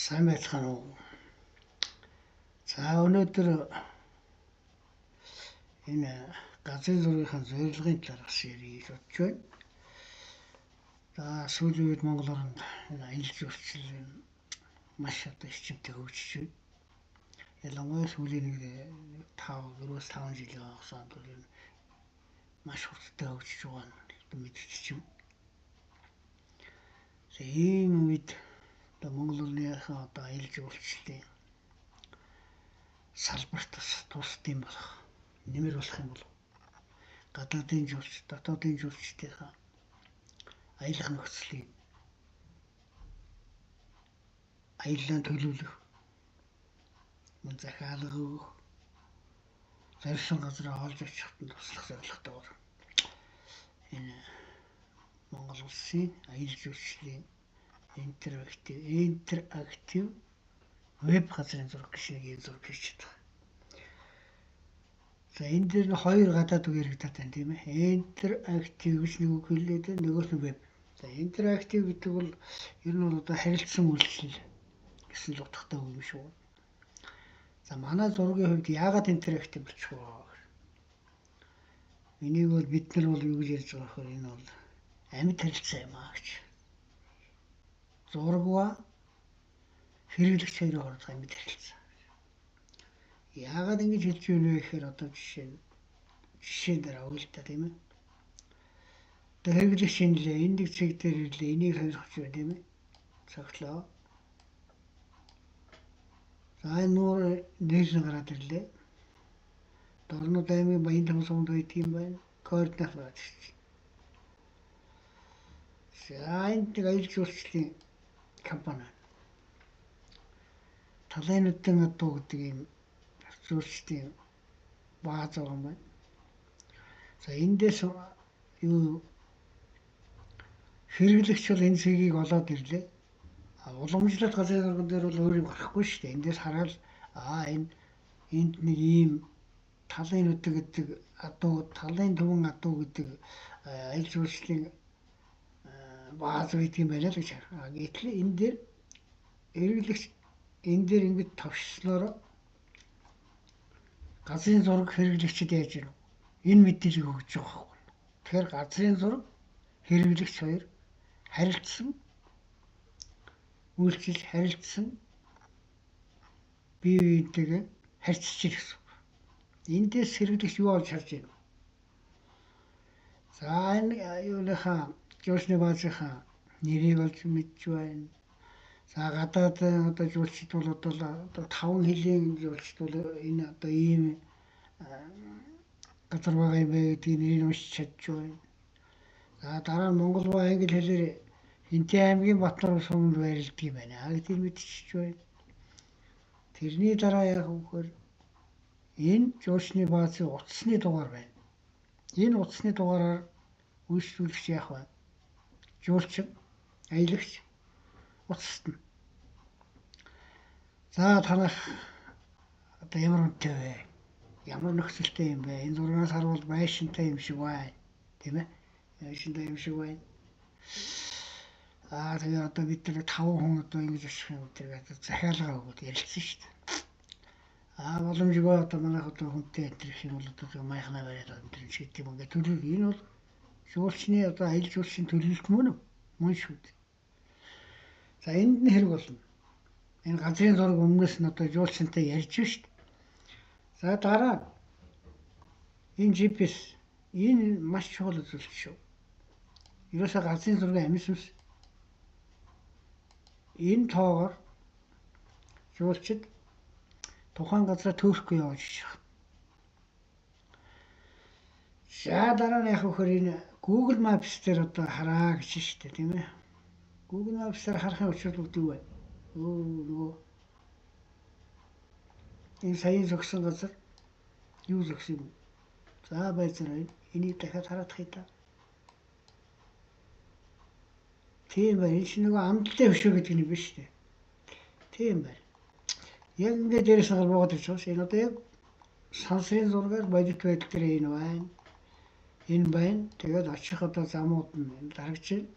Сайн байцгаана уу. За өнөөдөр энэ газрын зургийнхаа зорилгын талаар ширхэг бодож байна. За сүүлийн үед Монгол орнд энэ аялал жуулчлал маш одоо эрчимтэй хөгжиж байна. Ялангуяа сүүлийн нэг 4-5 жилийн хугацаанд энэ маш хурдтай хөгжиж байгаа нь мэдчихэж байна. За ийм үед одоо Монгол орныхаа одоо аялал жуулчлалын салбарт тусдсан болох нэмэр болох юм бол гадаадын жуулч, дотоодын жуулчдынхаа аялах нөхцөлийг аяллаа төлөвлөх, мөн захиалга өгөх, зорьсон газраа олж очиход нь туслах зорилготой энэ Монгол улсын аялал жуулчлалын интерактив веб газрын зураг гişнийг зураг хийж байгаа. За энэ дээр хоёр гадаад үг яригадаад байна тийм ээ. Интерактив гэж нэг үг хэлээд нөгөөх нь веб. За интерактив гэдэг бол ер нь бол одоо харилцсан үйлчлэл гэсэн л утгатай үг юм шүү. За манай зургийн хувьд яагаад интерактив болчих вэ? Энийг бол бид нар бол юу гэж ярьж байгаа вэ? Энэ бол амьд харилцаа юм аа гэж. Зурагва хэрэглэгч хоёрын хооронд амьд харилцаа. Яагаад ингэж хэлж байна вэ гэхээр одоо жишээ дээр авъя тийм ээ. Одоо хэрэглэгч инлээ энэ нэг цэг дээр ирлээ энийг сонирхож байна тийм ээ. Цоглоо. За энэ нуур нэрсэн гараад ирлээ. Дорнод аймгийн Баян Тамсамд байт юм байна. Координат байна. За энэ нэг аялал жуулчлалын компани. Талын нүдэн адуу гэдэг ийм жуулчлалын бааз байгаа юм байна. За эндээс юу хэрэглэгч бол энэ цэгийг олоод ирлээ. Уламжлалт газрын зурган дээр бол өөр юм гарахгүй шүү дээ. Эндээс хараад энд нэг ийм талын нүдэг гэдэг адуу, талын төвөн адуу гэдэг аялал жуулчлалын бааз байдаг юм байна л гэж хараа. Гэтэл энэ дээр хэрэглэгч энэ дээр ингэж товчсноор газрын зураг хэрэглэгчд яаж ирв? Энэ мэдээллийг өгч байгаа байхгүй. Тэгэхээр газрын зураг хэрэглэгч хоёр харилцсан үйлчлэл харилцсан бие биентэйгээ харьцаж ирэх гэсэн. Эндээс хэрэглэгч юу олж харж байна? За энэ юуныхаа жуулчны баазынхаа нэрийг олж мэдж байна. За гадаад одоо жуулчид бол одоо 5 хэлийн жуулчид бол энэ одоо ийм газар байгаа юм бэ гэдгийг нэрийг уншиж чадж байна. За дараа нь монгол ба англи хэлээр Хинтээ аймгийн Батнар суманд байрладаг юм байна. Гэдгийг мэдчихэж байна. Тэрний дараа яг өгөхөр энэ жуулчны баазын утасны дугаар байна. Энэ утасны дугаараар үйлчлүүлэгч яах вэ? Жуулчин, аялагч утасна. За танах одоо ямар үнэтэй вэ? Ямар нөхцөлтэй юм бэ? Энэ зургаас харуул байшинтай юм шиг байна. Тийм ээ? Байшинтай юм шиг байна. Тэгээ одоо бид нар 5 хүн одоо ингэж очих юм гэдэг захиалга өгөөд ярилцсан шүү дээ. Боломжгүй одоо манайх одоо хүнтэй энэ юм бол одоо майхнаа бариад энэ шиг гэдэг юм ингээд төлөв. Энэ бол жуулчны одоо аялал жуулчлалын төлөвлөлт мөн шүү дээ. За энд нь хэрэг болно. Энэ газрын зураг өмнөөс нь одоо жуулчантай ярьж шүү дээ. За дараа энэ GPS энэ маш чухал үзүүлэлт шүү. Ерөөсөө газрын зургийн амьсмс энэ тоогоор жуулчид тухайн газараа төөрөхгүй явж байгаа. За дараа нь яг хөхөр энэ Google Maps дээр одоо хараа гэж шүү дээ тийм ээ. Google Maps дээр харахын учир бүгд юу вэ? Нөгөө энэ саяын зогсон газар юу зогсон юм? За байцаараа энийг дахиад хараадах юм да. Тийм байна. Энэ чинь нөгөө амттай хөшөө гэдэг юм биш үү? Тийм байна. Яг ингээд дээрээс нь гаргаад ирж байгаа ш. Энэ одоо яг сансрын зургаар бодит байдал дээр энэ байна. Энэ байна. Тэгээд очих одоо замууд нь дарагч байна.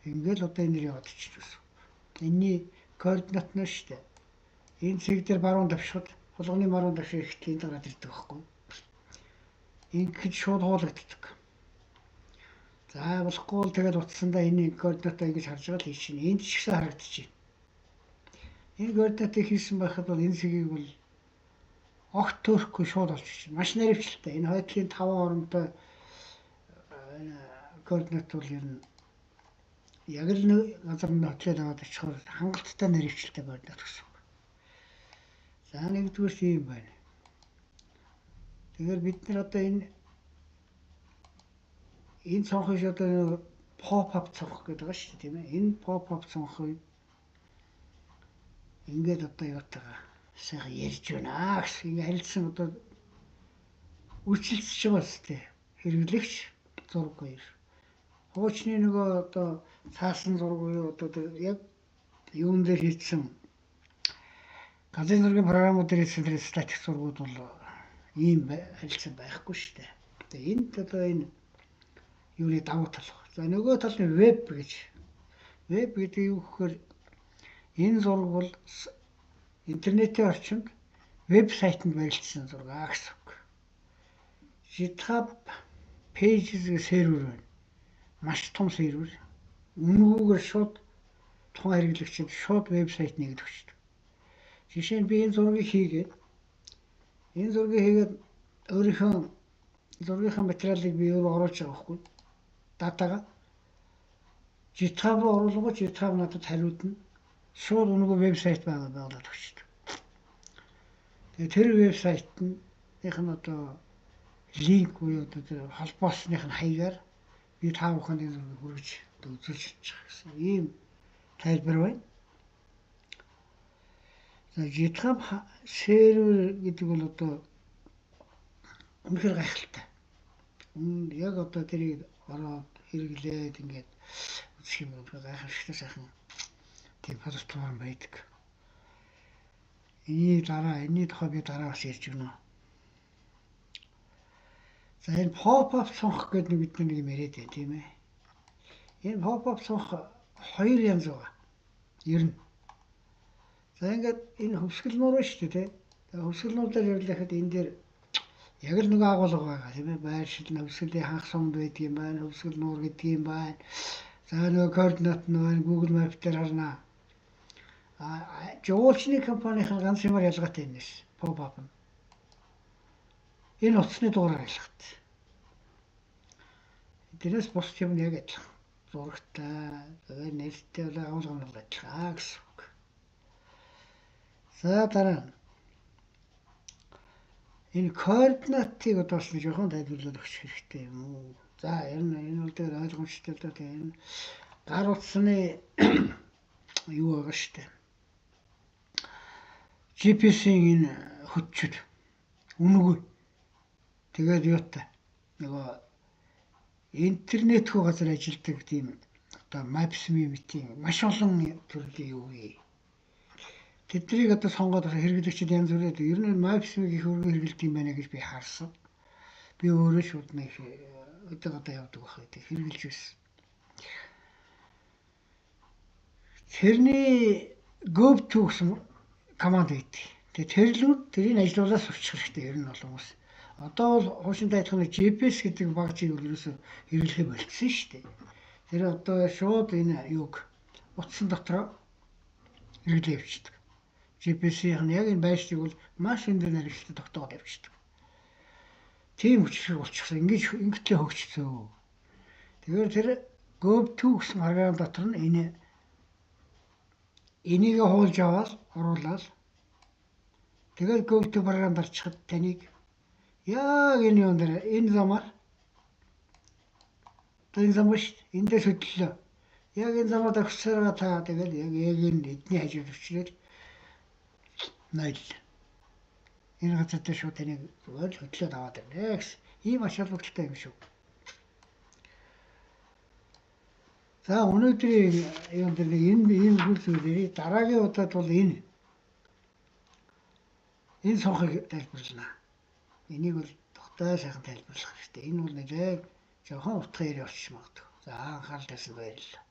Ингээд одоо энэ яваад иччихсэн. Энэний координат нь шүү дээ. Энэ цэг дээр баруун давшихад хулганы баруун давшиг ихтэй энэ гараад ирдэг байхгүй. Ингээд шууд хуулагддаг. За болохгүй бол тэгэл утсандаа энэ координатаа ингэж харж байгаа л хийж чинь энд ч ихсэн харагдчихэв. Энэ координатыг хийсэн байхад бол энэ цэгийг бол огт төрөхгүй шууд олчих чинь. Маш наривчлалтай. Энэ хойдлын 5 хоорондоо координат бол ер нь яг л нэг газар нь хотлоод аваад очихоор хангалттай наривчлалтай координат гэсэн үг. За нэгдүгээр ийм байна. Тэгэхээр бид нар одоо энэ цонхыг одоо pop-up цонх гэдэг байгаа шүү дээ, тийм ээ. Энэ pop-up цонхыг ингээд одоо яваатайгаа сайхан ярьж байна гэсэн ингээд харилцсан одоо үйлчлэгч байгаа шүү дээ. Хэрэглэгч зураг хоёр. Хуучны нөгөө одоо цаасан зураг буюу одоо яг юун дээр хийсэн газрын зургийн програмууд дээр хийсэн статик зургууд бол ийм харилцан байхгүй шүү дээ. Тэгээ энд одоо энэ юуны давуу тал байна. За нөгөө тал нь веб гэж. Веб гэдэг юу гэхээр энэ зураг бол интернетийн орчинд вебсайтанд барилдсан зураг гэсэн үг. GitHub Pages гэх сервер байна. Маш том сервер. Үнэгээр шууд тухайн хэрэглэгчид шууд вебсайт нэгэд өгчдөг. Жишээ нь би энэ зургийг хийгээд өөрийнхөө зургийнхаа материалыг би өөрөө оруулж байгаа байхгүй. Датагаа GitHub руу оруулгаж GitHub надад хариулна. Шууд үнэгүй вебсайт байгуулад өгчдөг. Тэгээ тэр вебсайтных нь одоо линк буюу одоо холбоосных нь хаягаар би та бүхэнд энэ зургийг хүргэж үзүүлж чадчих гэсэн ийм тайлбар байна. За GitHub сервер гэдэг бол одоо үнэхээр гайхалтай. Яг одоо тэрийг ороод хэрэглээд ингээд үзэх юм бол гайхамшигтай сайхан тийм платформ байдаг. Энийний тухай би дараа бас ярьж өгнө. За энэ pop-up цонх гэдэг бид нэг юм яриад байна тийм ээ. Энэ pop-up цонх хоёр янз байгаа. Ер нь. За ингээд энэ хөвсгөл нуур шүү дээ тийм. Тэгээ хөвсгөл нуурлаар явуулахад энэ дээр яг л нэг агуулга байгаа тийм ээ. Байршил нь хөвсгөлийн хагас сумд байдаг юм байна. Хөвсгөл нуур гэдэг юм байна. За нөгөө координат нь байна. Google Map дээр харнаа. Жуулчны компанийн ганц юмар ялгаатай юм нэс. Pop-up нь. Энэ утасны дугаараар ялгаатай. Тэрээс бус юм яг адилхан. Зурагтай, тэгээ нэртэй бол агуулга нь адилхан гэсэн үг. За дараа нь энэ координатыг одоо бас жоохон тайлбарлаад өгөх хэрэгтэй юм уу? За энэ бол тэр ойлгомжтой л да тийм гар утасны юу байгаа шүү дээ. GPS-ийн энэ хөтчүүд үнэгүй. Тэгээд юутай нөгөө интернет хүү газар ажилладаг тийм одоо Maps.me-ийн маш олон төрлийн юу вэ? Тэднийг одоо сонгоод хэрэглэгчид янз бүрээр ер нь Maps.me гэх өргөн хэрэглэдэг юм байна гэж би харсан. Би өөрөө шууд нэг одоо явдаг байх гэдэг хэрэглэж байсан. Тэрний go-to гэсэн команд байдаг. Тэгээ тэрлүүд тэрийг ажилуулаад сурчих хэрэгтэй ер нь бол хүмүүс. Одоо бол хуушинтай адилхан GPS гэдэг багцыг ерөөсөө хэрэглэхээ болчихсон шүү дээ. Тэр одоо шууд энэ юг утсан дотроо хэрэглээ явчихдаг. GPS-ийн яг энэ байшиг бол маш өндөр наривчлалтай тогтоогод явчихдаг. Тийм хүчрэг болчихсон. Ингэтлээ хөгжсөн. Тэгэхээр тэр go-to гэсэн програм дотор нь энийг хуулж аваад оруулаад тэгээд go-to програм дарчихад таныг яг энэ юм дээр энэ замаар энэ зам биш эндээс хөдлөлөө. Яг энэ замаар өгсөөрөө та тэгээд яг энэ эдний хажууд өчрээд найл. Энэ газар дээр шууд таныг хөдлөөд аваад ирнэ гэсэн ийм ач холбогдолтой юм шүү. За өнөөдрийн юм дээр энэ зүйлсүүдээ дараагийн удаад бол энэ цонхыг тайлбарлана. Энийг бол тогтой сайхан тайлбарлах хэрэгтэй. Энэ бол нэлээд жоохон утга ярь явчих магадгүй. За анхаарал тавьсан баярлалаа.